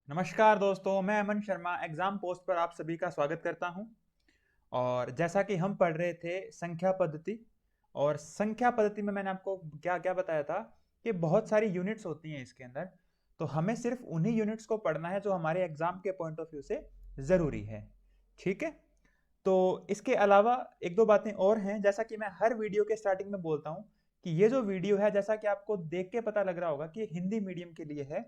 नमस्कार दोस्तों, मैं अमन शर्मा एग्जाम पोस्ट पर आप सभी का स्वागत करता हूं। और जैसा कि हम पढ़ रहे थे संख्या पद्धति, और संख्या पद्धति में मैंने आपको क्या क्या बताया था कि बहुत सारी यूनिट्स होती हैं इसके अंदर। तो हमें सिर्फ उन्हीं यूनिट्स को पढ़ना है जो हमारे एग्जाम के पॉइंट ऑफ व्यू से ज़रूरी है। ठीक है। तो इसके अलावा एक दो बातें और हैं, जैसा कि मैं हर वीडियो के स्टार्टिंग में बोलता हूँ कि ये जो वीडियो है, जैसा कि आपको देख के पता लग रहा होगा कि हिंदी मीडियम के लिए है।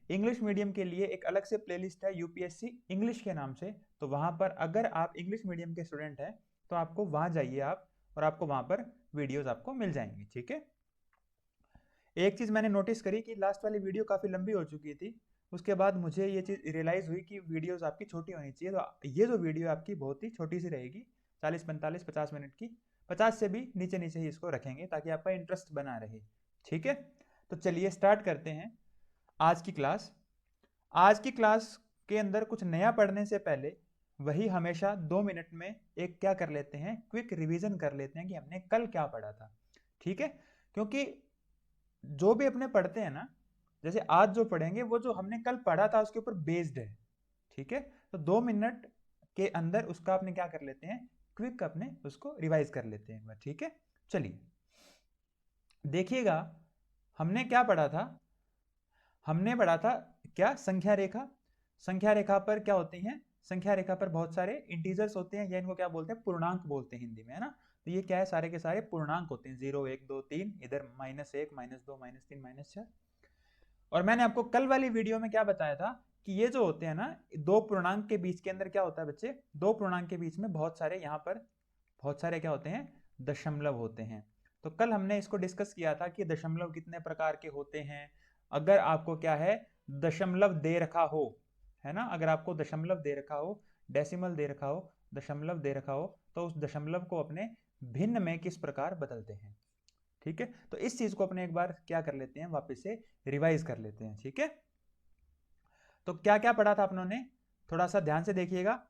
इंग्लिश मीडियम के लिए एक अलग से प्लेलिस्ट है यूपीएससी इंग्लिश के नाम से। तो वहां पर अगर आप इंग्लिश मीडियम के स्टूडेंट हैं तो आपको वहां जाइए आप, और आपको वहां पर वीडियोस आपको मिल जाएंगी। ठीक है। एक चीज मैंने नोटिस करी कि लास्ट वाली वीडियो काफी लंबी हो चुकी थी। उसके बाद मुझे ये चीज रियलाइज हुई कि वीडियोस आपकी छोटी होनी चाहिए। तो ये जो वीडियो है आपकी बहुत ही छोटी सी रहेगी, 40 45 50 मिनट की। 50 से भी नीचे नीचे ही इसको रखेंगे ताकि आपका इंटरेस्ट बना रहे। ठीक है। तो चलिए स्टार्ट करते हैं आज की क्लास। आज की क्लास के अंदर कुछ नया पढ़ने से पहले वही हमेशा 2 मिनट में एक क्या कर लेते हैं, क्विक रिवीजन कर लेते हैं कि हमने कल क्या पढ़ा था। ठीक है। क्योंकि जो भी अपने पढ़ते हैं ना, जैसे आज जो पढ़ेंगे वो जो हमने कल पढ़ा था उसके ऊपर बेस्ड है। ठीक है। तो 2 मिनट के अंदर उसका अपने क्या कर लेते हैं, क्विक अपने उसको रिवाइज कर लेते हैं एक बार। ठीक है। चलिए देखिएगा, हमने क्या पढ़ा था। हमने पढ़ा था क्या, संख्या रेखा। संख्या रेखा पर क्या होती हैं, संख्या रेखा पर बहुत सारे इंटीजर्स होते हैं, या इनको क्या बोलते हैं, पूर्णांक बोलते हैं हिंदी में, है ना। तो ये क्या है, सारे के सारे पूर्णांक होते हैं, 0 1 2 3, इधर -1 -2 -3 -4। और मैंने आपको कल वाली वीडियो में क्या बताया था कि ये जो होते हैं ना, दो पूर्णांक के बीच के अंदर क्या होता है बच्चे, दो पूर्णांक के बीच में बहुत सारे यहाँ पर बहुत सारे क्या होते हैं, दशमलव होते हैं। तो कल हमने इसको डिस्कस किया था कि दशमलव कितने प्रकार के होते हैं। अगर आपको क्या है, दशमलव दे रखा हो, है ना, अगर आपको दशमलव दे रखा हो, डेसिमल दे रखा हो, दशमलव दे रखा हो, तो उस दशमलव को अपने भिन्न में किस प्रकार बदलते हैं। ठीक है। तो इस चीज को अपने एक बार क्या कर लेते हैं, वापस से रिवाइज कर लेते हैं। ठीक है। तो क्या क्या पढ़ा था अपनों ने, थोड़ा सा ध्यान से देखिएगा।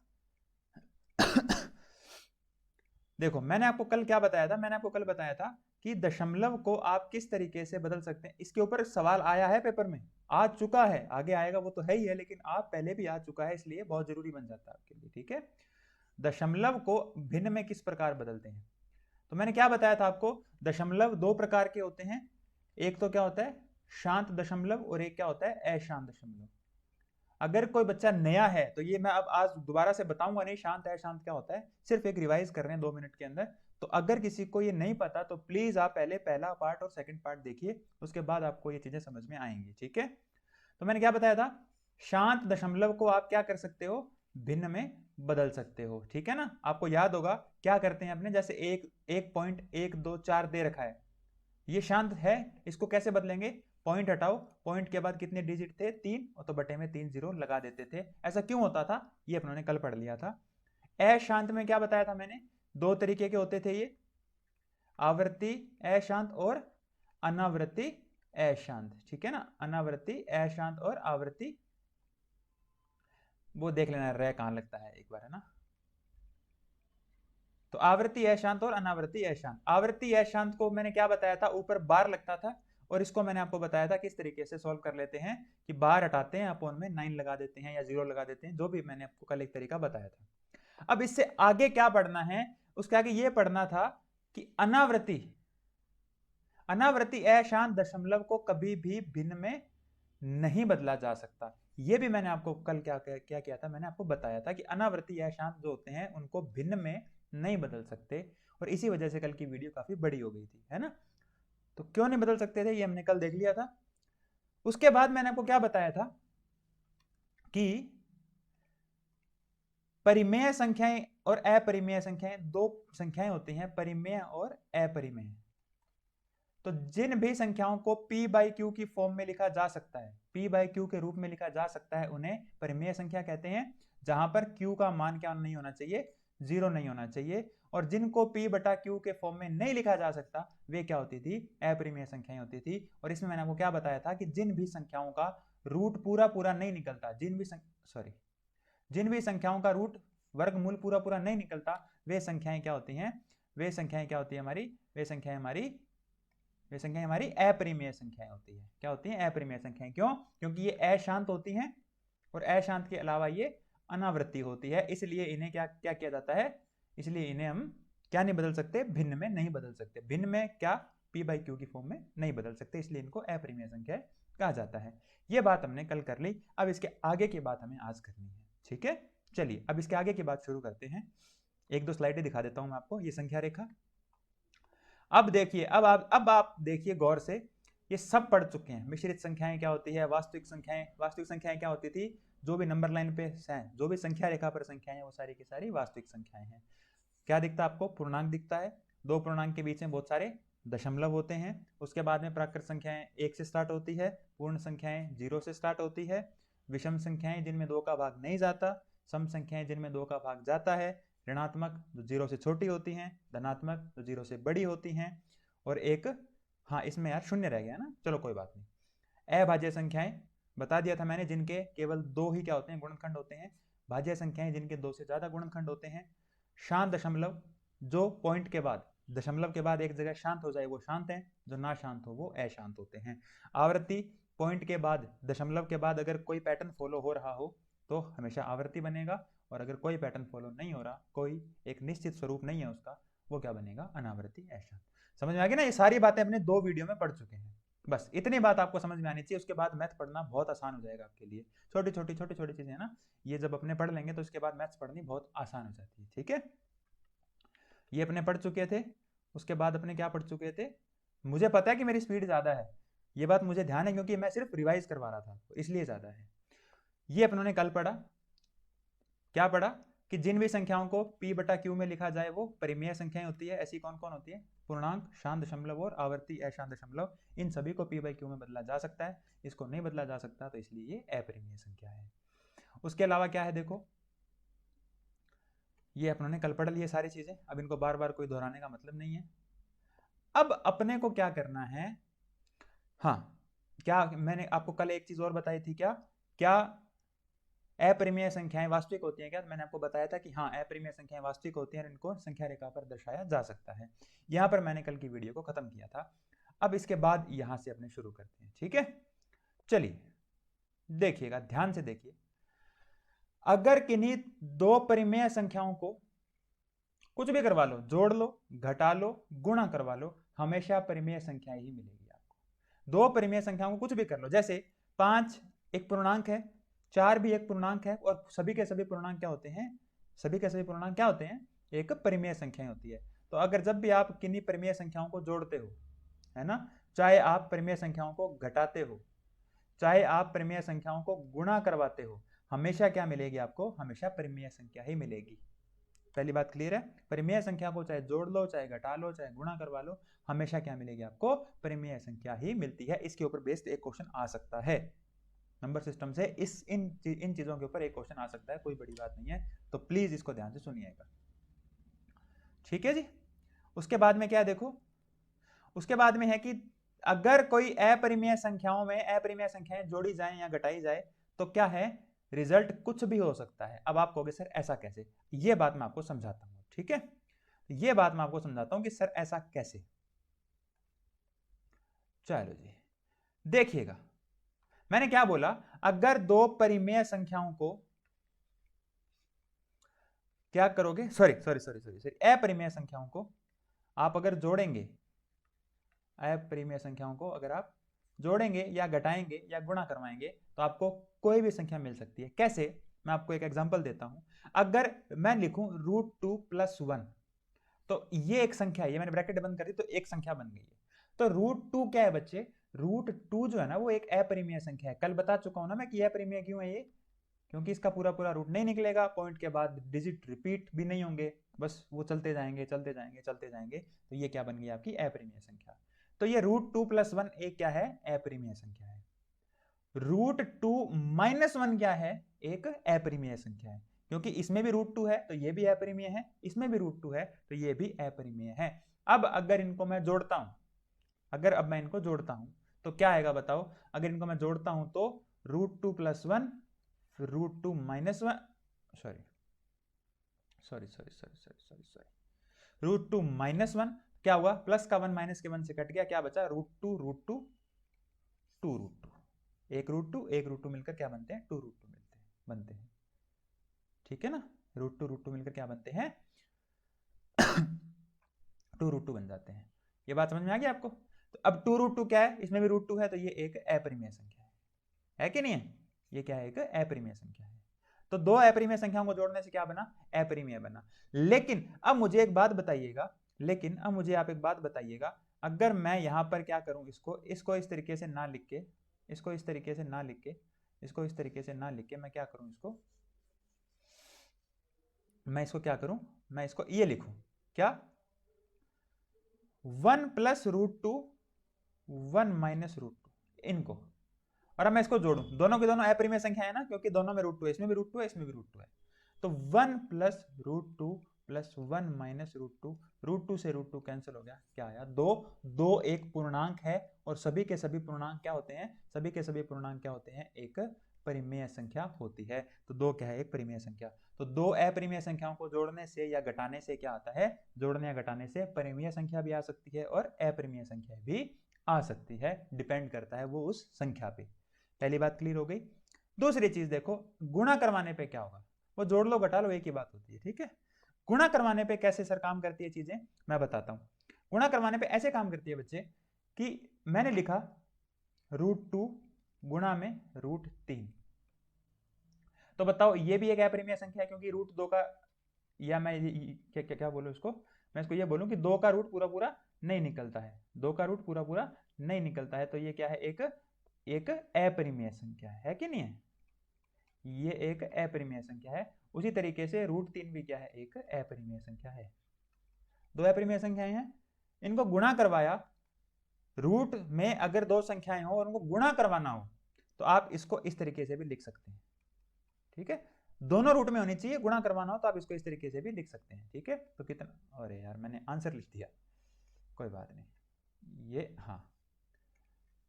देखो, मैंने आपको कल क्या बताया था, मैंने आपको कल बताया था कि दशमलव को आप किस तरीके से बदल सकते हैं। इसके ऊपर सवाल आया है पेपर में, आ चुका है, आगे आएगा वो तो है ही है, लेकिन आप पहले भी आ चुका है, इसलिए बहुत जरूरी बन जाता है आपके लिए। ठीक है। दशमलव को भिन्न में किस प्रकार बदलते हैं। तो मैंने क्या बताया था आपको, दशमलव दो प्रकार के होते हैं। एक तो क्या होता है, शांत दशमलव, और एक क्या होता है, अशांत दशमलव। अगर कोई बच्चा नया है तो ये मैं अब आज दोबारा से बताऊंगा नहीं, शांत है शांत क्या होता है, सिर्फ एक रिवाइज कर रहे हैं 2 मिनट के अंदर। तो अगर किसी को ये नहीं पता तो प्लीज आप पहले पहला पार्ट और सेकंड पार्ट देखिए, उसके बाद आपको ये चीजें समझ में आएंगी। ठीक है। तो मैंने क्या बताया था, शांत दशमलव को आप क्या कर सकते हो, भिन्न में बदल सकते हो। ठीक है ना, आपको याद होगा क्या करते हैं अपने, जैसे 1.124 दे रखा है, ये शांत है, इसको कैसे बदलेंगे, पॉइंट हटाओ, पॉइंट के बाद कितने डिजिट थे, 3, और तो बटे में 3 0 लगा देते थे। ऐसा क्यों होता था, ये अपनों कल पढ़ लिया था। अशांत में क्या बताया था मैंने, दो तरीके के होते थे ये, आवृत्ति अशांत और अनावृत्ति अशांत। ठीक है ना, अनावृत्ति अशांत और आवृत्ति, वो देख लेना रह कहां लगता है एक बार, है ना। तो आवृत्ति अशांत और अनावृत्ति अशांत। आवृत्ति अशांत को मैंने क्या बताया था, ऊपर बार लगता था, और इसको मैंने आपको बताया था किस तरीके से सॉल्व कर लेते हैं, कि बार हटाते हैं, अपॉन में 9 लगा देते हैं या 0 लगा देते हैं, जो भी मैंने आपको कल एक तरीका बताया था। अब इससे आगे क्या पढ़ना है, उसके आगे ये पढ़ना था कि अनावृत्ति, अनावृत्ति अशांत दशमलव को कभी भी भिन्न में नहीं बदला जा सकता। ये भी मैंने आपको कल क्या क्या किया था, मैंने आपको बताया था कि अनावृत्ति अशांत जो होते हैं उनको भिन्न में नहीं बदल सकते, और इसी वजह से कल की वीडियो काफी बड़ी हो गई थी, है ना। तो क्यों नहीं बदल सकते थे, ये हमने कल देख लिया था। उसके बाद मैंने आपको क्या बताया था कि परिमेय संख्याएं और अपरिमेय संख्याएं, दो संख्याएं होती हैं, परिमेय और अपरिमेय। तो जिन भी संख्याओं को p बाई क्यू की फॉर्म में लिखा जा सकता है, p बाई क्यू के रूप में लिखा जा सकता है, उन्हें परिमेय संख्या कहते हैं। जहां पर q का मान क्या नहीं होना चाहिए, 0 नहीं होना चाहिए। और जिनको p बटा क्यू के फॉर्म में नहीं लिखा जा सकता, वे क्या होती थी, अपरिमेय संख्याएं होती थी। और इसमें मैंने आपको क्या बताया था कि जिन भी संख्याओं का रूट पूरा पूरा नहीं निकलता, जिन भी संख्याओं का रूट वर्गमूल पूरा पूरा नहीं निकलता, वे संख्याएं क्या होती हैं, वे संख्याएं क्या होती है हमारी, वे संख्याएं हमारी अपरिमेय संख्याएं होती है। क्या होती हैं, अपरिमेय संख्याएं। क्यों, क्योंकि ये अशांत होती हैं, और अशांत के अलावा ये अनावृत्ति होती है, इसलिए इन्हें क्या क्या किया जाता है, इसलिए इन्हें हम क्या नहीं बदल सकते, भिन्न में नहीं बदल सकते, भिन्न में क्या p बाई क्यू की फॉर्म में नहीं बदल सकते, इसलिए इनको अपरिमेय संख्या कहा जाता है। ये बात हमने कल कर ली, अब इसके आगे की बात हमें आज करनी है। ठीक है, चलिए अब इसके आगे की बात शुरू करते हैं। एक दो स्लाइडें दिखा देता हूं मैं आपको, ये संख्या रेखा। अब देखिए, अब आप देखिए गौर से, ये सब पढ़ चुके हैं। मिश्रित संख्याएं क्या होती है, वास्तविक संख्याएं क्या होती थी, जो भी नंबर लाइन पे हैं, जो भी संख्या रेखा पर संख्याएं हैं वो सारी की सारी वास्तविक संख्याएं हैं। क्या दिखता है आपको, पूर्णांक दिखता है, दो पूर्णांक के बीच में बहुत सारे दशमलव होते हैं। उसके बाद में प्राकृत संख्याएं 1 से स्टार्ट होती है, पूर्ण संख्याएं 0 से स्टार्ट होती है, विषम संख्याएं जिनमें 2 का भाग नहीं जाता, सम संख्याएं जिनमें 2 का भाग जाता है, ऋणात्मक जो 0 से छोटी होती हैं, धनात्मक जो 0 से बड़ी होती हैं, और एक, हाँ इसमें यार शून्य रह गया ना, चलो कोई बात नहीं। अभाज्य संख्याएं बता दिया था मैंने, जिनके केवल 2 ही क्या होते हैं, गुणनखंड होते हैं। भाज्य संख्याएं जिनके 2 से ज्यादा गुणनखंड होते हैं। शांत दशमलव, जो पॉइंट के बाद, दशमलव के बाद एक जगह शांत हो जाए वो शांत है, जो ना शांत हो वो अशांत होते हैं। आवृत्ति, पॉइंट के बाद, दशमलव के बाद अगर कोई पैटर्न फॉलो हो रहा हो तो हमेशा आवर्ती बनेगा, और अगर कोई पैटर्न फॉलो नहीं हो रहा, कोई एक निश्चित स्वरूप नहीं है उसका, वो क्या बनेगा, अनावर्ती अशांत। समझ में आ गया ना, ये सारी बातें अपने 2 वीडियो में पढ़ चुके हैं। बस इतनी बात आपको समझ में आनी चाहिए, उसके बाद मैथ पढ़ना बहुत आसान हो जाएगा आपके लिए। छोटी छोटी चीजें ना, ये जब अपने पढ़ लेंगे तो उसके बाद मैथ्स पढ़नी बहुत आसान हो जाती है। ठीक है, ये अपने पढ़ चुके थे, उसके बाद अपने क्या पढ़ चुके थे, मुझे पता है कि मेरी स्पीड ज्यादा है, ये बात मुझे ध्यान है, क्योंकि मैं सिर्फ रिवाइज करवा रहा था आपको, इसलिए ज्यादा है। ये अपनों ने कल पढ़ा, क्या पढ़ा कि जिन भी संख्याओं को p बटा q में लिखा जाए वो परिमेय संख्याएं होती है। ऐसी कौन कौन होती है, पूर्णांक, शांत दशमलव और आवर्ती अशांत दशमलव, इन सभी को p बाई q में बदला जा सकता है, इसको नहीं बदला जा सकता, तो इसलिए ये अपरिमेय संख्या है। उसके अलावा क्या है, देखो ये अपनों ने कल पढ़ लिए सारी चीजें, अब इनको बार बार कोई दोहराने का मतलब नहीं है। अब अपने को क्या करना है, हाँ क्या मैंने आपको कल एक चीज और बताई थी, क्या क्या अपरिमेय संख्याएं वास्तविक होती हैं क्या, मैंने आपको बताया था कि हाँ अपरिमेय संख्याएं वास्तविक होती हैं और इनको संख्या रेखा पर दर्शाया जा सकता है। यहां पर मैंने कल की वीडियो को खत्म किया था। अब इसके बाद यहां से अपने शुरू करते हैं। ठीक है, चलिए देखिएगा, ध्यान से देखिए। अगर किन्हीं 2 परिमेय संख्याओं को कुछ भी करवा लो, जोड़ लो, घटा लो, गुणा करवा लो, हमेशा परिमेय संख्या ही मिलेगी आपको। 2 परिमेय संख्याओं को कुछ भी कर लो, जैसे 5 एक पूर्णांक है, 4 भी एक पूर्णांक है, और सभी के सभी पूर्णांक क्या होते हैं, सभी के सभी पूर्णांक क्या होते हैं, एक परिमेय संख्या होती है। तो अगर जब भी आप किन्हीं परिमेय संख्याओं को जोड़ते हो, है ना, चाहे आप परिमेय संख्याओं को घटाते हो, चाहे आप परिमेय संख्याओं को गुणा करवाते हो, हमेशा क्या मिलेगी आपको, हमेशा परिमेय संख्या ही मिलेगी। पहली बात क्लियर है, परिमेय संख्या को चाहे जोड़ लो, चाहे घटा लो, चाहे गुणा करवा लो, हमेशा क्या मिलेगी आपको, परिमेय संख्या ही मिलती है। इसके ऊपर बेस्ड एक क्वेश्चन आ सकता है नंबर सिस्टम से, इन चीजों के ऊपर एक क्वेश्चन आ सकता है, कोई बड़ी बात नहीं है, तो प्लीज इसको ध्यान से सुनिएगा। ठीक है जी, उसके बाद में क्या, देखो उसके बाद में है कि अगर कोई अपरिमेय संख्याओं में अपरिमेय संख्याएं जोड़ी जाए या घटाई जाए तो क्या है, रिजल्ट कुछ भी हो सकता है। अब आप कहोगे सर ऐसा कैसे, ये बात मैं आपको समझाता हूं। ठीक है, ये बात मैं आपको समझाता हूं कि सर ऐसा कैसे। चलो जी देखिएगा, मैंने क्या बोला, अगर 2 परिमेय संख्याओं को क्या करोगे, सॉरी अपरिमेय संख्याओं को आप अगर जोड़ेंगे, अपरिमेय संख्याओं को अगर आप जोड़ेंगे या घटाएंगे या गुणा करवाएंगे तो आपको कोई भी संख्या मिल सकती है। कैसे, मैं आपको एक एग्जांपल देता हूं। अगर मैं लिखूं √2 + 1, तो ये एक संख्या है, ये मैंने ब्रैकेट बंद कर दी तो एक संख्या बन गई है। तो √2 क्या है बच्चे, √2 जो है ना वो एक अपरिमेय संख्या है। कल बता चुका हूं ना मैं कि अपरिमेय क्यों है ये, क्योंकि इसका पूरा पूरा रूट नहीं निकलेगा, पॉइंट के बाद डिजिट रिपीट भी नहीं होंगे, बस वो चलते जाएंगे चलते जाएंगे चलते जाएंगे, तो ये क्या बन गई आपकी अपरिमेय संख्या। तो ये √2 + 1 एक क्या है, अपरिमेय संख्या है। √2 - 1 क्या है, एक अपरिमेय संख्या है, क्योंकि इसमें भी √2 है तो ये भी अपरिमेय है, इसमें भी √2 है तो ये भी अपरिमेय है। अब अगर इनको मैं जोड़ता हूं, अगर अब मैं इनको जोड़ता हूं तो क्या आएगा बताओ, अगर इनको मैं जोड़ता हूं तो √2 + 1 फिर √2 - 1, √2 - 1 क्या हुआ, प्लस का 1 माइनस के 1 से कट गया, क्या बचा, √2 √2 2 √2, एक √2 मिलकर क्या बनते हैं, 2 √2 मिलते हैं। बनते हैं, ठीक है ना। रूट टू मिलकर क्या बनते हैं, 2√2 बन जाते हैं। ये बात समझ में आ गई आपको। तो अब 2√2 क्या है, इसमें भी √2 है, तो ये एक अपरिमेय संख्या है कि नहीं है, ये क्या है, एक अपरिमेय संख्या है। तो दो अपरिमेय संख्याओं को जोड़ने से क्या बना, अपरिमेय बना। लेकिन अब मुझे एक बात बताइएगा, आप एक बात बताइएगा, अगर मैं यहां पर क्या करूं, इसको इस तरीके से ना लिख के, इसको इस तरीके से ना लिख के मैं क्या करूं, मैं इसको क्या करूं, मैं इसको ये लिखूं क्या, 1 + √2 1 - √2 इनको, और अब मैं इसको जोड़ूं, दोनों के दोनों अपरिमेय संख्या है ना, क्योंकि दोनों में √2 है, इसमें भी √2 है, इसमें भी √2 है। तो 1 + √2 + 1 - √2, √2 से √2 कैंसिल हो गया, क्या आया, 2। 2 एक पूर्णांक है, और सभी के सभी पूर्णांक क्या होते हैं, एक परिमेय संख्या होती है। तो 2 क्या है, एक परिमेय संख्या। तो दो अपरिमेय संख्याओं को जोड़ने से या घटाने से क्या आता है, जोड़ने या घटाने से परिमेय संख्या भी आ सकती है और अपरिमेय संख्या भी आ सकती है, डिपेंड करता है वो उस संख्या पे। पहली बात क्लियर हो गई। दूसरी चीज देखो, गुणा करवाने पे क्या होगा, वो जोड़ लो घटा लो एक ही बात होती है, ठीक है। गुणा करवाने पे कैसे सर काम करती है चीजें, मैं बताता हूं। गुणा करवाने पे ऐसे काम करती है बच्चे, कि मैंने लिखा √2 गुणा में √3, तो बताओ ये भी एक अपरिमेय संख्या है, क्योंकि √2 का, या मैं क्या क्या क्या बोलूं इसको, मैं इसको ये बोलूं कि 2 का रूट पूरा पूरा नहीं निकलता है, 2 का रूट पूरा पूरा नहीं निकलता है, तो ये क्या है, एक अपरिमेय संख्या है कि नहीं है, ये एक अपरिमेय संख्या है। उसी तरीके से √3 भी क्या है, एक अपरिमेय संख्या है। दो अपरिमेय संख्याएं हैं, इनको गुणा करवाया, रूट में अगर दो संख्याएं हो और उनको गुणा करवाना हो, तो आप इसको इस तरीके से भी लिख सकते हैं, ठीक है। दोनों रूट में होनी चाहिए, गुणा करवाना हो तो आप इसको इस तरीके से भी लिख सकते हैं, ठीक है। तो कितना, अरे यार मैंने आंसर लिख दिया, कोई बात नहीं, ये हाँ,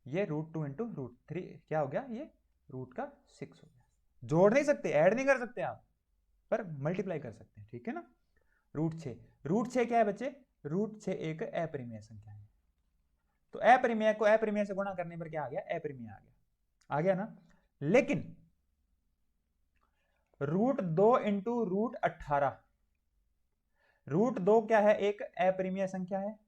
ये √2 × √3 क्या हो गया, ये √6 हो गया। जोड़ नहीं सकते, ऐड नहीं कर सकते आप, पर मल्टीप्लाई कर सकते हैं, ठीक है ना। √6 क्या है बच्चे, √6 एक अपरिमेय संख्या है। तो अपरिमेय को अपरिमेय से गुणा करने पर क्या आ गया, अपरिमेय आ गया ना। लेकिन √2 × √18, √2 क्या है, एक अपरिमेय संख्या है,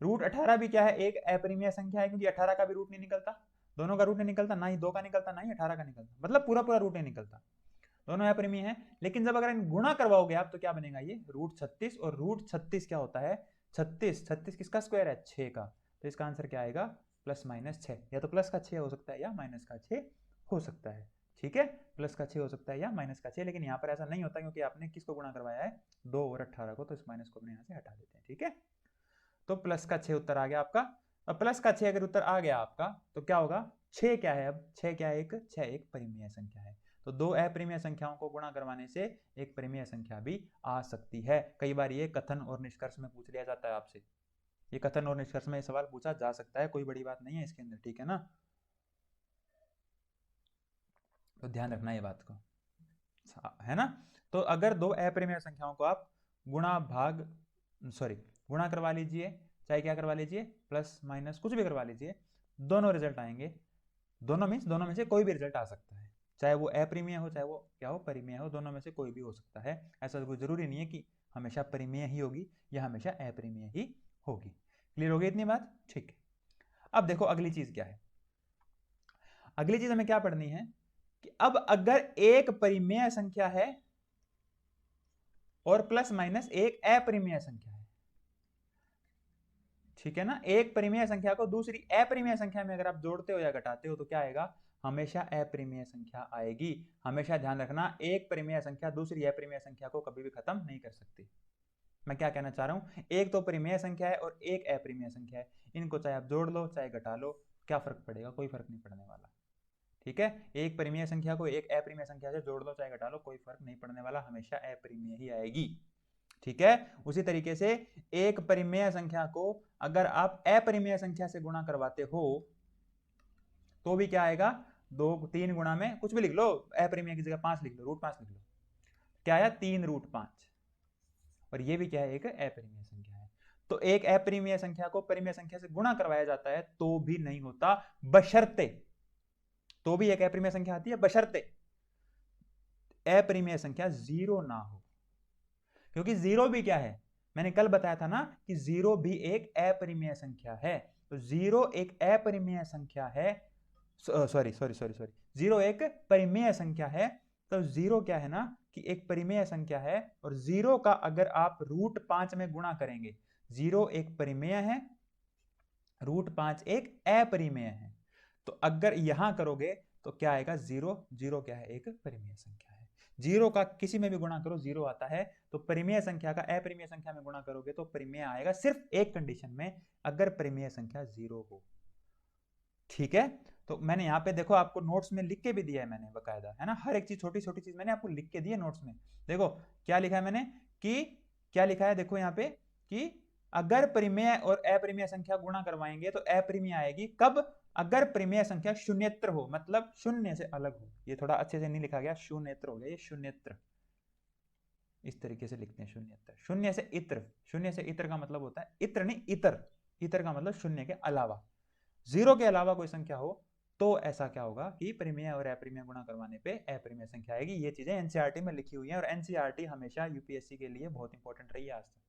√18 भी क्या है, एक अपरिमेय संख्या है, क्योंकि 18 का भी रूट नहीं निकलता, दोनों का रूट नहीं निकलता, ना ही 2 का निकलता, ना ही 18 का निकलता, मतलब पूरा पूरा रूट नहीं निकलता, दोनों अपरिमेय है। लेकिन जब अगर इन गुणा करवाओगे आप, तो क्या बनेगा, ये √36, और √36 क्या होता है, 36 किसका स्क्वायर है, 6 का। तो इसका आंसर क्या आएगा, +-6, या तो प्लस का 6 हो सकता है या माइनस का 6 हो सकता है, ठीक है। प्लस का 6 हो सकता है या माइनस का 6, लेकिन यहाँ पर ऐसा नहीं होता, क्योंकि आपने किसको गुणा करवाया है, 2 और 18 को, तो इस माइनस को अपने यहाँ से हटा देते हैं, ठीक है। तो प्लस का 6 उत्तर आ गया आपका। अब प्लस का 6 अगर उत्तर आ गया आपका, तो क्या होगा, 6 क्या है, अब 6 क्या है, 6 एक परिमेय संख्या है। तो दो अपरिमेय संख्याओं को गुणा करवाने से एक परिमेय संख्या भी आ सकती है। कई बार ये कथन और निष्कर्ष में पूछ लिया जाता है आपसे, ये कथन और निष्कर्ष में सवाल पूछा जा सकता है, कोई बड़ी बात नहीं है इसके अंदर, ठीक है ना। तो ध्यान रखना ये बात को, है ना। तो अगर दो अपरिमेय संख्याओं को आप गुणा करवा लीजिए, चाहे क्या करवा लीजिए, प्लस माइनस कुछ भी करवा लीजिए, दोनों रिजल्ट आएंगे। दोनों में से कोई भी रिजल्ट आ सकता है, चाहे वो अपरिमेय हो, चाहे वो क्या हो, परिमेय हो, दोनों में से कोई भी हो सकता है। ऐसा कोई जरूरी नहीं है कि हमेशा परिमेय ही होगी या हमेशा अपरिमेय ही होगी। क्लियर हो गई इतनी बात, ठीक है। अब देखो अगली चीज क्या है, अगली चीज हमें क्या पढ़नी है, कि अब अगर एक परिमेय संख्या है और प्लस माइनस एक अपरिमेय संख्या है, ठीक है ना, एक परिमेय संख्या को दूसरी अपरिमेय संख्या में अगर आप जोड़ते हो या घटाते हो, तो क्या आएगा, हमेशा अपरिमेय संख्या आएगी। हमेशा ध्यान रखना, एक परिमेय संख्या दूसरी अपरिमेय संख्या को कभी भी खत्म नहीं कर सकती। मैं क्या कहना चाह रहा हूं, एक तो परिमेय संख्या है और एक अपरिमेय संख्या है, इनको चाहे आप जोड़ लो चाहे घटा लो, क्या फर्क पड़ेगा, कोई फर्क नहीं पड़ने वाला, ठीक है। एक परिमेय संख्या को एक अपरिमेय संख्या से जोड़ लो चाहे घटा लो, कोई फर्क नहीं पड़ने वाला, हमेशा अपरिमेय ही आएगी, ठीक है। उसी तरीके से एक परिमेय संख्या को अगर आप अपरिमेय संख्या से गुणा करवाते हो, तो भी क्या आएगा, 3 गुणा में कुछ भी लिख लो, अपरिमेय की जगह 5 लिख लो, √5 लिख लो, क्या आया, 3√5, और ये भी क्या है, एक अपरिमेय संख्या है। तो एक अपरिमेय संख्या को परिमेय संख्या से गुणा करवाया जाता है तो भी नहीं होता, बशर्ते, तो भी एक अपरिमेय संख्या आती है बशर्ते अपरिमेय संख्या जीरो ना हो, क्योंकि जीरो भी क्या है, मैंने कल बताया था ना कि जीरो भी एक अपरिमेय संख्या है। तो जीरो एक अपरिमेय संख्या है, sorry sorry sorry sorry, zero एक परिमेय संख्या है। तो जीरो क्या है ना कि एक परिमेय संख्या है, और जीरो का अगर आप रूट 5 में गुणा करेंगे, जीरो एक परिमेय है, रूट 5 एक अपरिमेय है, तो अगर यहां करोगे तो क्या आएगा, जीरो, जीरो क्या है, एक परिमेय संख्या है। जीरो का किसी में भी गुणा करो जीरो आता है, तो परिमेय संख्या का अपरिमेय संख्या में गुणा करोगे तो परिमेय आएगा, सिर्फ एक कंडीशन में, अगर परिमेय संख्या जीरो हो। ठीक है, तो मैंने यहाँ पे देखो आपको नोट्स में लिख के भी दिया है मैंने बकायदा, है ना, हर एक चीज, छोटी छोटी चीज मैंने आपको लिख के दी है नोट्स में। देखो क्या लिखा है मैंने, कि क्या लिखा है, देखो यहाँ पे कि अगर परिमेय और अपरिमेय संख्या गुणा करवाएंगे तो अपरिमेय आएगी कब, अगर परिमेय संख्या शून्यत्र हो, मतलब शून्य से अलग हो। ये थोड़ा अच्छे से नहीं लिखा गया, शून्यत्र हो गया, ये शून्यत्र, इस तरीके से लिखते हैं शून्यत्र, शून्य से इत्र, शून्य से इत्र का मतलब होता है इत्र नहीं इतर, इतर का मतलब शून्य के अलावा, जीरो के अलावा कोई संख्या हो तो ऐसा क्या होगा कि परिमेय और अपरिमेय गुणा करवाने पे अपरिमेय संख्या आएगी। ये चीजें एनसीईआरटी में लिखी हुई हैं, और एनसीईआरटी हमेशा यूपीएससी के लिए बहुत इंपॉर्टेंट रही है आज तक,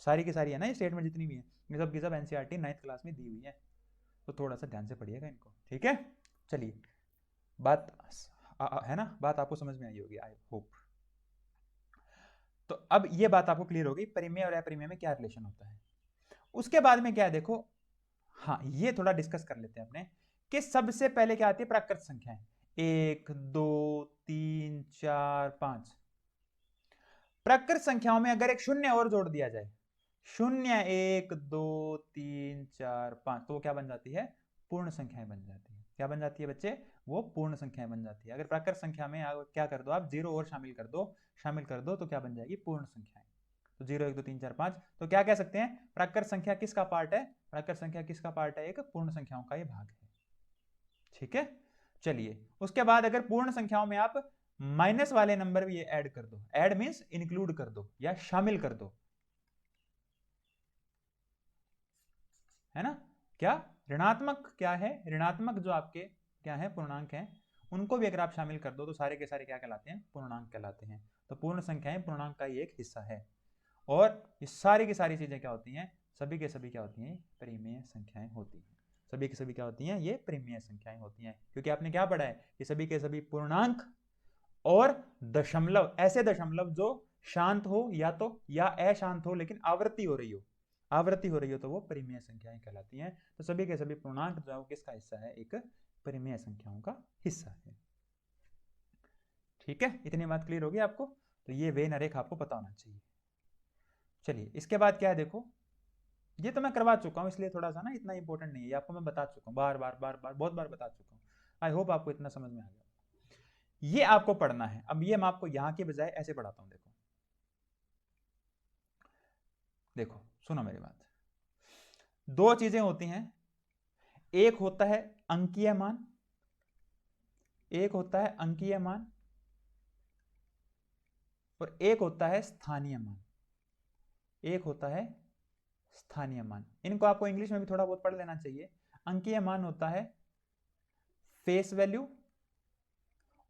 सारी की सारी है ना, ये स्टेटमेंट जितनी भी है, ये सब की सब एनसीईआरटी 9th क्लास में दी हुई है, तो थोड़ा सा ध्यान से पढ़िएगा इनको। ठीक है, चलिए, बात है ना, बात आपको समझ में आई होगी आई होप। तो अब ये बात आपको क्लियर होगी परिमेय और अपरिमेय में क्या रिलेशन होता है। उसके बाद में क्या है देखो, हाँ ये थोड़ा डिस्कस कर लेते हैं अपने, कि सबसे पहले क्या आती है, प्राकृत संख्याएं, 1 2 3 4 5। प्राकृत संख्याओं में अगर एक शून्य और जोड़ दिया जाए, शून्य 1 2 3 4 5, तो वो क्या बन जाती है, पूर्ण संख्याएं बन जाती है। क्या बन जाती है बच्चे, वो पूर्ण संख्याएं बन जाती है। अगर प्राकृत संख्या में क्या कर दो आप, जीरो और शामिल कर दो तो क्या बन जाएगी, पूर्ण संख्याएं। तो 0 1 2 3 4 5, तो क्या कह सकते हैं, प्राकृत संख्या किसका पार्ट है, प्राकृत संख्या किसका पार्ट है, एक पूर्ण संख्याओं का ये भाग है। ठीक है, चलिए उसके बाद अगर पूर्ण संख्याओं में आप माइनस वाले नंबर भी ऐड कर दो, ऐड मींस इंक्लूड कर दो या शामिल कर दो, है ना, क्या ऋणात्मक, क्या है ऋणात्मक, जो आपके क्या है पूर्णांक हैं, उनको भी अगर आप शामिल कर दो तो सारे के सारे क्या कहलाते हैं, पूर्णांक कहलाते हैं। तो पूर्ण संख्याएं पूर्णांक का ही एक हिस्सा है, और ये सारी की सारी चीजें क्या होती हैं, सभी के सभी क्या होती हैं, परिमेय संख्याएं होती हैं। सभी की सभी क्या होती हैं, ये परिमेय संख्याएं होती हैं, क्योंकि आपने क्या पढ़ा है कि सभी के सभी पूर्णांक और दशमलव, ऐसे दशमलव जो शांत हो या अशांत हो लेकिन आवृत्ति हो रही हो, आवृत्ति हो रही हो तो वो परिमेय संख्याएं कहलाती हैं। तो सभी के सभी पूर्णांक जो किसका हिस्सा है, एक परिमेय संख्याओं का हिस्सा है। ठीक है, इतनी बात क्लियर होगी आपको, तो ये वे नरेख आपको पता होना चाहिए। चलिए इसके बाद क्या है देखो, ये तो मैं करवा चुका हूं इसलिए थोड़ा सा ना इतना इंपॉर्टेंट नहीं है, ये आपको मैं बता चुका हूं, बार बार बार बार बहुत बार बता चुका हूं। आई होप आपको इतना समझ में आ गया। ये आपको पढ़ना है, अब ये मैं आपको यहां के बजाय ऐसे पढ़ाता हूं। देखो देखो सुनो मेरी बात, दो चीजें होती हैं, एक होता है अंकीय मान, एक होता है अंकीय मान, और एक होता है स्थानीय मान, एक होता है स्थानीय मान। इनको आपको इंग्लिश में भी थोड़ा बहुत पढ़ लेना चाहिए। अंकीय मान होता है फेस वैल्यू,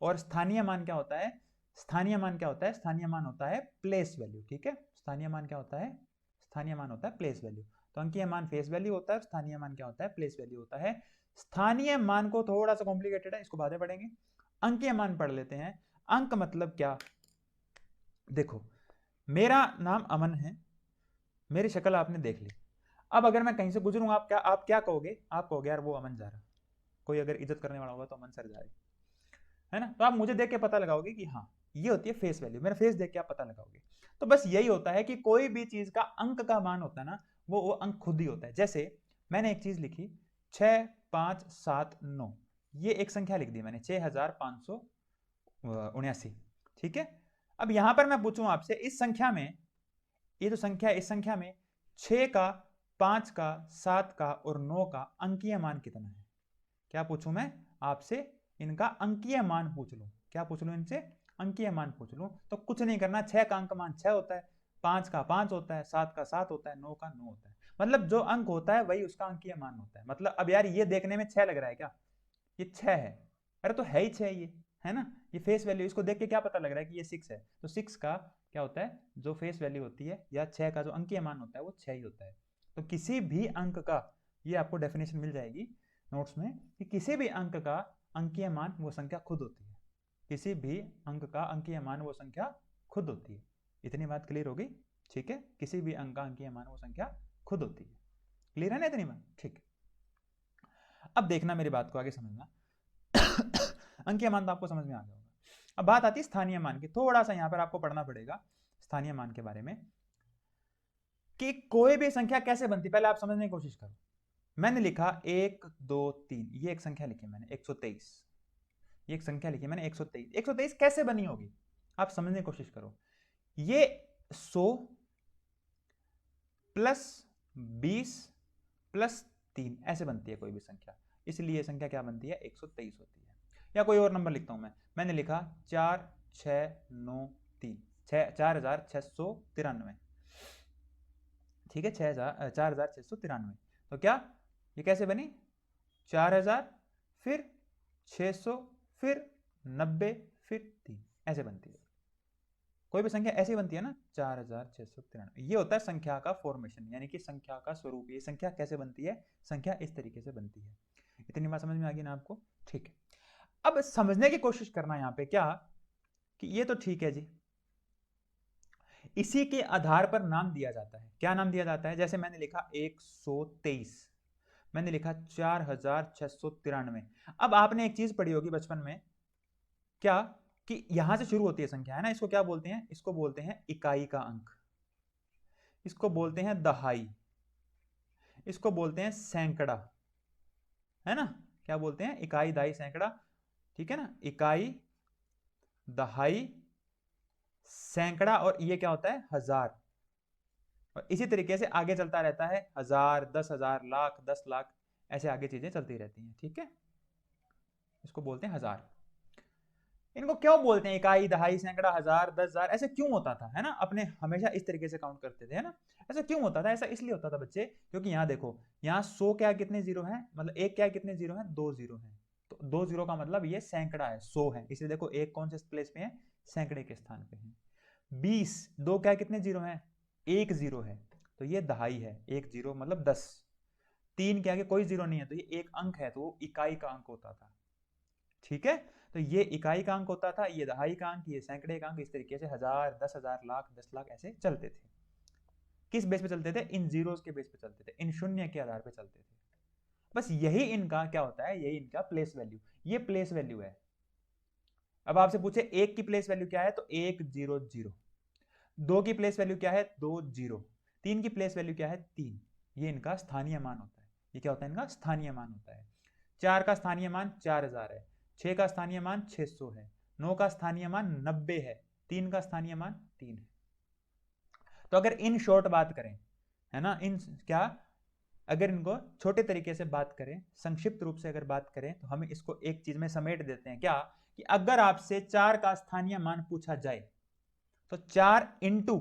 और स्थानीय मान क्या होता है, स्थानीय मान क्या होता है, स्थानीय मान होता है प्लेस वैल्यू। ठीक है, स्थानीय मान क्या होता है, स्थानीय मान होता है प्लेस वैल्यू। तो अंकीय मान फेस वैल्यू होता है, स्थानीय मान क्या होता है, प्लेस वैल्यू होता है। स्थानीय मान को थोड़ा सा कॉम्प्लिकेटेड है, इसको बाद में पढ़ेंगे। अंकीय मान पढ़ लेते हैं। अंक मतलब क्या, देखो मेरा नाम अमन है, मेरी शक्ल आपने देख ली, अब अगर मैं कहीं से गुजरूंगा आप क्या कहोगे, आप कहोगे यार वो अमन जा रहा, कोई अगर इज्जत करने वाला होगा तो अमन सर जा रहे, है ना, तो आप मुझे देख के पता लगाओगे कि हाँ ये होती है फेस वैल्यू, मेरा फेस देख के आप पता लगाओगे। तो बस यही होता है कि कोई भी चीज का अंक का मान होता है ना, वो अंक खुद ही होता है। जैसे मैंने एक चीज लिखी 6 5 7 9, ये एक संख्या लिख दी मैंने 6579। ठीक है, अब यहां पर मैं पूछूं आपसे, इस संख्या में, ये जो संख्या है इस संख्या में 6 का 5 का 7 का और 9 का अंकीय मान कितना है, क्या पूछूं मैं आपसे, इनका अंकीय मान पूछ लूं, क्या पूछ लूं इनसे, अंकीय मान पूछ लूं। तो कुछ नहीं करना, 6 का अंक मान 6 होता है, 5 का 5 होता है, 7 का 7 होता है, 9 का 9 होता है, मतलब जो अंक होता है वही उसका अंकीय मान होता है। मतलब अब यार ये देखने में 6 लग रहा है क्या, ये 6 है, अरे तो है ही 6 ये, है ना, ये फेस वैल्यू, इसको देख के क्या पता लग रहा है कि ये 6 है, तो 6 का क्या होता है, जो फेस वैल्यू होती है, या 6 का जो अंकीय मान होता है वो 6 ही होता है। तो किसी भी अंक का, ये आपको डेफिनेशन मिल जाएगी नोट्स में, कि किसी भी अंक का अंकीय मान वो संख्या खुद होती है। किसी भी अंक का अंकीय मान वो संख्या खुद होती है। इतनी बात क्लियर होगी? ठीक है, किसी भी अंक का अंकीय मान वो संख्या खुद होती है। क्लियर है ना इतनी बात? ठीक। अब देखना, मेरी बात को आगे समझना। अंकीय मान तो आपको समझ में आ गया होगा। अब बात आती है स्थानीय मान की। थोड़ा सा यहां पर आपको पढ़ना पड़ेगा स्थानीय मान के बारे में, कि कोई भी संख्या कैसे बनती, पहले आप समझने की कोशिश करो। मैंने लिखा 1 2 3, ये एक संख्या लिखी मैंने 123, ये एक संख्या लिखी मैंने 123। 123 कैसे बनी होगी, आप समझने की कोशिश करो। ये 100 प्लस 20 प्लस 3 ऐसे बनती है कोई भी संख्या, इसलिए संख्या क्या बनती है, 123 होती है। या कोई और नंबर लिखता हूं मैंने लिखा 4 6 9 3, 4693, ठीक है, 4693। तो क्या ये कैसे बनी, 4000 फिर 600 फिर 90 फिर 3, ऐसे बनती है कोई भी संख्या, ऐसी बनती है ना, 4693। ये होता है संख्या का फॉर्मेशन, यानी कि संख्या का स्वरूप। ये संख्या कैसे बनती है, संख्या इस तरीके से बनती है। इतनी बात समझ में आ गई ना आपको? ठीक है। अब समझने की कोशिश करना यहां पे क्या, कि ये तो ठीक है जी, इसी के आधार पर नाम दिया जाता है। क्या नाम दिया जाता है, जैसे मैंने लिखा 123, मैंने लिखा 4693। अब आपने एक चीज पढ़ी होगी बचपन में, क्या, कि यहां से शुरू होती है संख्या, है ना, इसको क्या बोलते हैं, इसको बोलते हैं इकाई का अंक, इसको बोलते हैं दहाई, इसको बोलते हैं सैकड़ा, है ना, क्या बोलते हैं, इकाई, दहाई, सैकड़ा, ठीक है ना, इकाई, दहाई, सैकड़ा, और ये क्या होता है, हजार। और इसी तरीके से आगे चलता रहता है, 1000, 10,000, लाख, 10 लाख, ऐसे आगे चीजें चलती रहती हैं, ठीक है। इसको बोलते हैं हजार। इनको क्यों बोलते हैं इकाई, दहाई, सैकड़ा, हजार, 10,000, ऐसे क्यों होता था, है ना, अपने हमेशा इस तरीके से काउंट करते थे, है ना। ऐसा क्यों होता था, ऐसा इसलिए होता था बच्चे, क्योंकि यहाँ देखो, यहाँ 100 क्या कितने जीरो है, मतलब एक क्या कितने जीरो है, 2 जीरो है, तो 2 जीरो का मतलब ये सैकड़ा है, 100 है, इसलिए देखो एक कौन से प्लेस पे है, सैकड़े के स्थान पे है। 20, 2 क्या कितने जीरो है, 1 जीरो है, तो ये दहाई है, 1 जीरो मतलब 10। 3 के आगे कोई जीरो नहीं है, तो ये एक अंक है, तो वो इकाई का अंक होता था, ठीक है। तो ये इकाई का अंक होता था, ये दहाई का अंक, ये सैकड़े का अंक, इस तरीके से 1000, 10,000, लाख, 10 लाख ऐसे चलते थे। किस बेस पे चलते थे, इन जीरोस के बेस पे चलते थे, इन शून्य के आधार पे चलते थे। बस यही इनका क्या होता है, यही इनका प्लेस वैल्यू, ये प्लेस वैल्यू है। अब आपसे पूछे एक की प्लेस वैल्यू क्या है, तो 1 0 0। 2 की प्लेस वैल्यू क्या है, 2 0। 3 की प्लेस वैल्यू क्या है, 3। ये इनका स्थानीय मान होता है। ये क्या होता है, इनका स्थानीय मान होता है। 4 का स्थानीय मान 4000 है, 6 का स्थानीय मान 600 है, 9 का स्थानीय मान 90 है, 3 का स्थानीय मान 3 है। तो अगर इन शॉर्ट बात करें, है ना, इन क्या, अगर इनको छोटे तरीके से बात करें, संक्षिप्त रूप से अगर बात करें, तो हम इसको एक चीज में समेट देते हैं, क्या, कि अगर आपसे 4 का स्थानीय मान पूछा जाए, तो 4 इंटू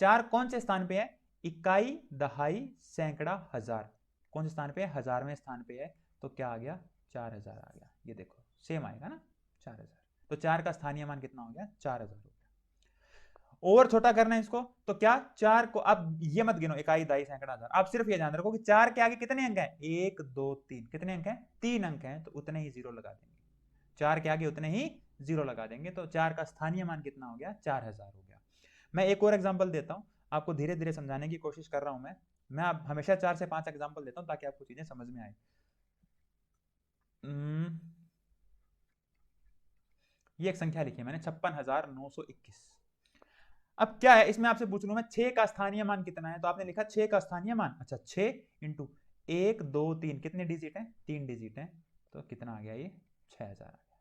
4 कौन से स्थान पे है, इकाई, दहाई, सैकड़ा, हजार, कौन से स्थान पे है, हजारवें स्थान पे है, तो क्या आ गया, 4000 आ गया। ये देखो सेम आएगा ना, 4000। तो 4 का स्थानीय मान कितना हो गया, 4000 हो गया। और छोटा करना है इसको, तो क्या, 4 को अब ये मत गिनो, इकाई, दहाई, सैकड़ा, हजार, आप सिर्फ ये ध्यान रखो कि 4 के आगे कितने अंक हैं, 1 2 3, कितने अंक हैं, 3 अंक हैं, तो उतने ही जीरो लगा देंगे। 4 के आगे उतने ही जीरो लगा देंगे, तो 4 का स्थानीय मान कितना हो गया, 4000 हो गया। मैं एक और एग्जाम्पल देता हूं, आपको धीरे धीरे समझाने की कोशिश कर रहा हूं मैं आप हमेशा 4 से 5 एग्जाम्पल देता हूं ताकि आपको चीजें समझ में आए। ये एक संख्या लिखी है मैंने, 56,921। अब क्या है, इसमें आपसे पूछ लूं मैं, 6 का स्थानीय मान कितना है, तो आपने लिखा 6 का स्थानीय मान, अच्छा 6 इंटू 1 2 3, कितने डिजिट हैं, 3 डिजिट हैं, तो कितना आ गया, ये 6000 आ गया।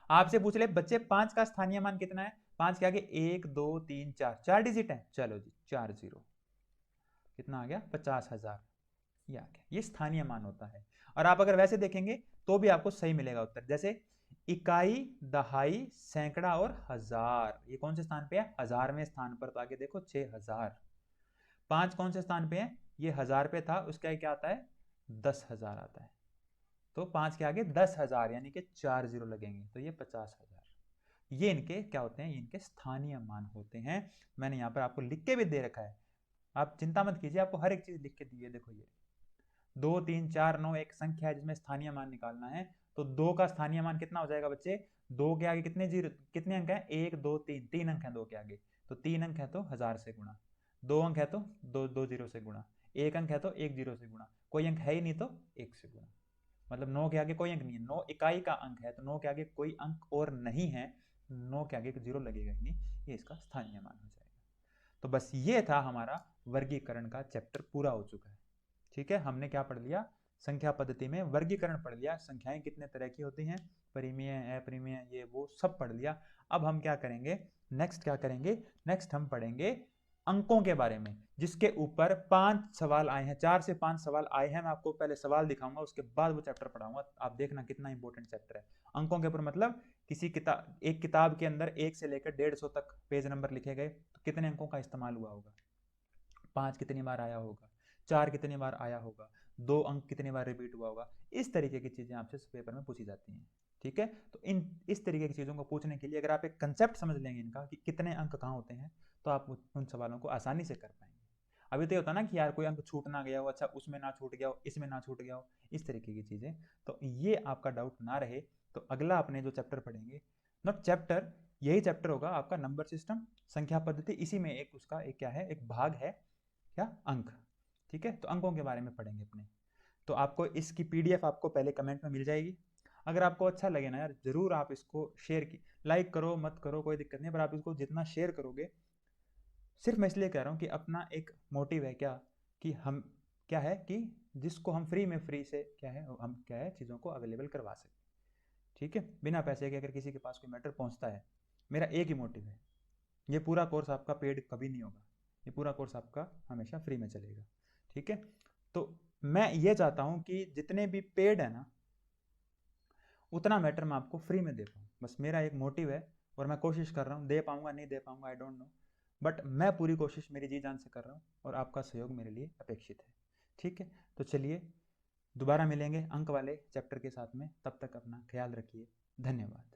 आपसे पूछ ले बच्चे 5 का स्थानीय मान कितना है, 5 के आगे 1 2 3 4, 4 डिजिट है, चलो जी 4 0, कितना आ गया, 50,000, ये आ गया। ये स्थानीय मान होता है। और आप अगर वैसे देखेंगे तो भी आपको सही मिलेगा उत्तर, जैसे इकाई, दहाई, सैकड़ा और हजार, ये कौन से स्थान पे है, हजारवें स्थान पर, तो आगे देखो 6000। 5 कौन से स्थान पे है, ये हजार पे था, उसका क्या आता है, 10,000 आता है। तो 5 के आगे 10,000 यानी कि 4 जीरो लगेंगे, तो ये 50,000। ये इनके क्या होते हैं, ये इनके स्थानीय मान होते हैं। मैंने यहाँ पर आपको लिख के भी दे रखा है, आप चिंता मत कीजिए, आपको हर एक चीज लिख के दी है। देखो ये 2 3 4 9 एक संख्या है जिसमें स्थानीय मान निकालना है। तो 2 का स्थानीय मान कितना हो जाएगा बच्चे, 2 के आगे कितने जीरो, कितने अंक हैं, 1 2 3, 3 अंक हैं 2 के आगे, तो 3 अंक है तो 1000 से गुणा, 2 अंक है तो 2 जीरो से गुणा, 1 अंक है तो 1 जीरो से गुणा, कोई अंक है ही नहीं तो 1 से गुणा। मतलब 9 के आगे कोई अंक नहीं है, 9 इकाई का अंक है, तो 9 के आगे कोई अंक और नहीं है, 9 के आगे जीरो लगेगा ही नहीं, ये इसका स्थानीय मान हो जाएगा। तो बस ये था हमारा वर्गीकरण का चैप्टर पूरा हो चुका है। ठीक है, हमने क्या पढ़ लिया, संख्या पद्धति में वर्गीकरण पढ़ लिया, संख्याएं कितने तरह की होती हैं, परिमेय, अपरिमेय, ये वो सब पढ़ लिया। अब हम क्या करेंगे, नेक्स्ट क्या करेंगे, नेक्स्ट हम पढ़ेंगे अंकों के बारे में, जिसके ऊपर 5 सवाल आए हैं, 4 से 5 सवाल आए हैं। मैं आपको पहले सवाल दिखाऊंगा, उसके बाद वो चैप्टर पढ़ाऊंगा, आप देखना कितना इंपॉर्टेंट चैप्टर है। अंकों के ऊपर मतलब किसी किताब, एक किताब के अंदर 1 से लेकर 150 तक पेज नंबर लिखे गए, तो कितने अंकों का इस्तेमाल हुआ होगा, 5 कितनी बार आया होगा, 4 कितनी बार आया होगा, 2 अंक कितनी बार रिपीट हुआ होगा, इस तरीके की चीजें आपसे पेपर में पूछी जाती हैं। ठीक है, तो इस तरीके की चीजों को पूछने के लिए अगर आप एक कंसेप्ट समझ लेंगे इनका कि कितने अंक कहाँ होते हैं, तो आप उन सवालों को आसानी से कर पाएंगे। अभी तो ये होता ना कि यार कोई अंक छूट ना गया हो, अच्छा उसमें ना छूट गया हो, इसमें ना छूट गया हो, इस तरीके की चीजें, तो ये आपका डाउट ना रहे, तो अगला अपने जो चैप्टर पढ़ेंगे, नॉट चैप्टर, यही चैप्टर होगा आपका नंबर सिस्टम, संख्या पद्धति, इसी में एक उसका एक क्या है, एक भाग है क्या, अंक। ठीक है, तो अंकों के बारे में पढ़ेंगे अपने। तो आपको इसकी पीडीएफ आपको पहले कमेंट में मिल जाएगी। अगर आपको अच्छा लगे ना यार, जरूर आप इसको शेयर की, लाइक करो मत करो कोई दिक्कत नहीं, पर आप इसको जितना शेयर करोगे, सिर्फ मैं इसलिए कह रहा हूँ कि अपना एक मोटिव है क्या, कि हम क्या है कि जिसको हम फ्री में फ्री से क्या है, हम क्या है चीज़ों को अवेलेबल करवा सकें। ठीक है, बिना पैसे के अगर किसी के पास कोई मैटर पहुँचता है, मेरा एक ही मोटिव है, ये पूरा कोर्स आपका पेड कभी नहीं होगा, ये पूरा कोर्स आपका हमेशा फ्री में चलेगा। ठीक है, तो मैं ये चाहता हूँ कि जितने भी पेड है ना, उतना मैटर मैं आपको फ्री में दे पाऊँ, बस मेरा एक मोटिव है, और मैं कोशिश कर रहा हूँ, दे पाऊंगा नहीं दे पाऊंगा आई डोंट नो, बट मैं पूरी कोशिश मेरी जी जान से कर रहा हूँ, और आपका सहयोग मेरे लिए अपेक्षित है। ठीक है, तो चलिए दोबारा मिलेंगे अंक वाले चैप्टर के साथ में, तब तक अपना ख्याल रखिए, धन्यवाद।